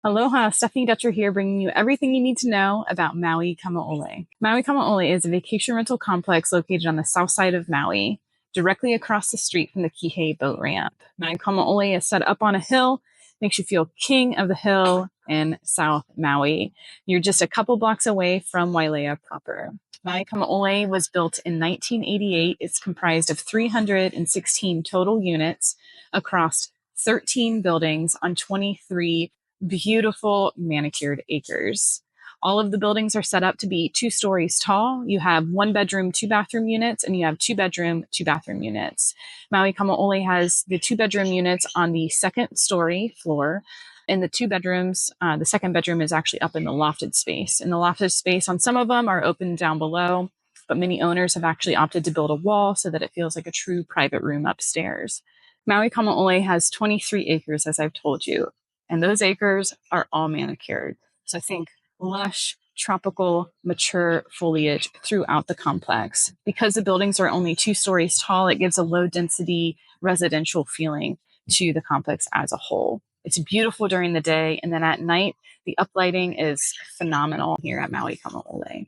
Aloha, Stephanie Dutcher here, bringing you everything you need to know about Maui Kamaole. Maui Kamaole is a vacation rental complex located on the south side of Maui, directly across the street from the Kihei Boat Ramp. Maui Kamaole is set up on a hill, makes you feel king of the hill in South Maui. You're just a couple blocks away from Wailea proper. Maui Kamaole was built in 1988. It's comprised of 316 total units across 13 buildings on 23 beautiful manicured acres. All of the buildings are set up to be 2 stories tall. You have 1 bedroom, 2 bathroom units, and you have 2 bedroom, 2 bathroom units. Maui Kamaole has the 2 bedroom units on the 2nd story floor. In the 2 bedrooms, the 2nd bedroom is actually up in the lofted space. And the lofted space on some of them are open down below, but many owners have actually opted to build a wall so that it feels like a true private room upstairs. Maui Kamaole has 23 acres, as I've told you, and those acres are all manicured. So think lush, tropical, mature foliage throughout the complex. Because the buildings are only 2 stories tall, it gives a low density residential feeling to the complex as a whole. It's beautiful during the day, and then at night, the uplighting is phenomenal here at Maui Kamaole.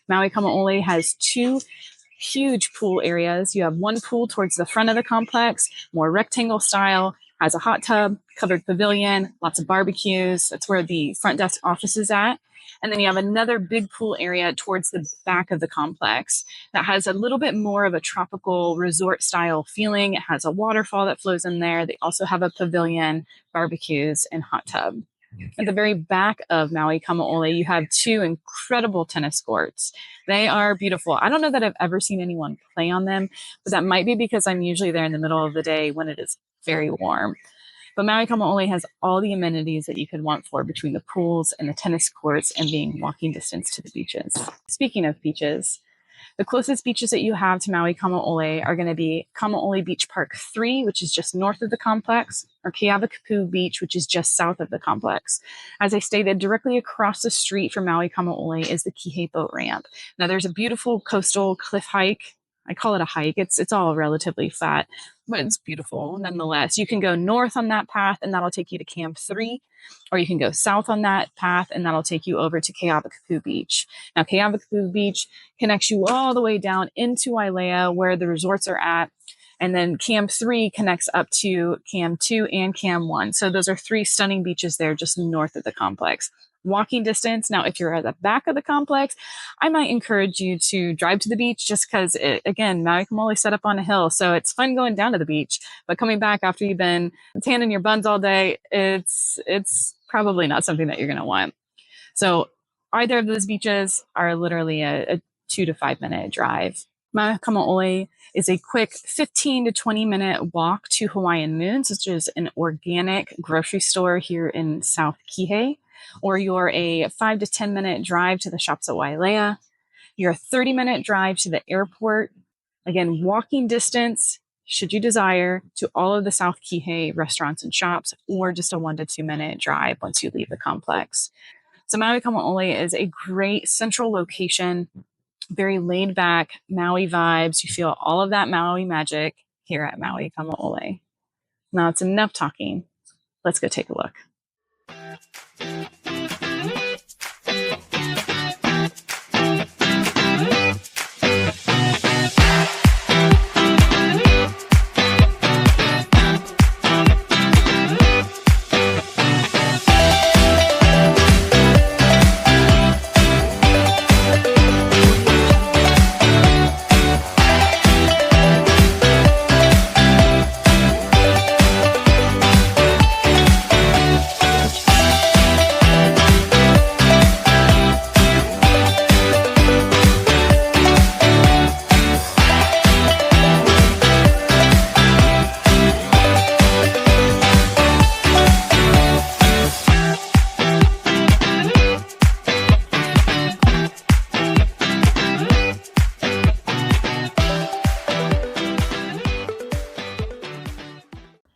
Maui Kamaole has 2 huge pool areas. You have 1 pool towards the front of the complex, more rectangle style, has a hot tub, covered pavilion, lots of barbecues. That's where the front desk office is at. And then you have another big pool area towards the back of the complex that has a little bit more of a tropical resort style feeling. It has a waterfall that flows in there. They also have a pavilion, barbecues, and hot tub. At the very back of Maui Kamaole, you have 2 incredible tennis courts. They are beautiful. I don't know that I've ever seen anyone play on them, but that might be because I'm usually there in the middle of the day when it is very warm. But Maui Kamaole has all the amenities that you could want for between the pools and the tennis courts and being walking distance to the beaches. Speaking of beaches, the closest beaches that you have to Maui Kamaole are going to be Kamaole Beach Park 3, which is just north of the complex, or Keawakapu Beach, which is just south of the complex. As I stated, directly across the street from Maui Kamaole is the Kihei Boat Ramp. Now, there's a beautiful coastal cliff hike. I call it a hike. It's all relatively flat, but it's beautiful nonetheless. You can go north on that path, and that'll take you to Camp 3, or you can go south on that path, and that'll take you over to Keawakapu Beach. Now, Keawakapu Beach connects you all the way down into Wailea, where the resorts are at, and then Camp 3 connects up to Camp 2 and Camp 1. So those are 3 stunning beaches there just north of the complex. Walking distance. Now, if you're at the back of the complex, I might encourage you to drive to the beach just because, again, Maui Kamaole is set up on a hill. So it's fun going down to the beach, but coming back after you've been tanning your buns all day, it's probably not something that you're going to want. So either of those beaches are literally a 2 to 5 minute drive. Maui Kamaole is a quick 15 to 20 minute walk to Hawaiian Moons, which is an organic grocery store here in South Kihei. Or you're a 5 to 10 minute drive to the shops at Wailea. You're a 30-minute drive to the airport. Again, walking distance, should you desire, to all of the South Kihei restaurants and shops, or just a 1 to 2 minute drive once you leave the complex. So Maui Kamaole is a great central location, very laid back Maui vibes. You feel all of that Maui magic here at Maui Kamaole. Now it's enough talking. Let's go take a look.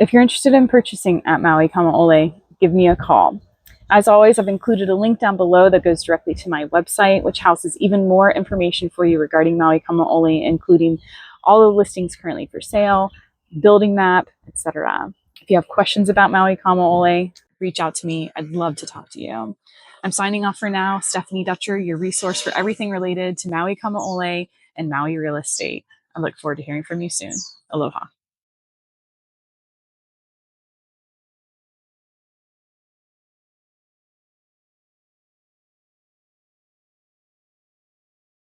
If you're interested in purchasing at Maui Kamaole, give me a call. As always, I've included a link down below that goes directly to my website, which houses even more information for you regarding Maui Kamaole, including all the listings currently for sale, building map, etc. If you have questions about Maui Kamaole, reach out to me. I'd love to talk to you. I'm signing off for now. Stephanie Dutcher, your resource for everything related to Maui Kamaole and Maui real estate. I look forward to hearing from you soon. Aloha.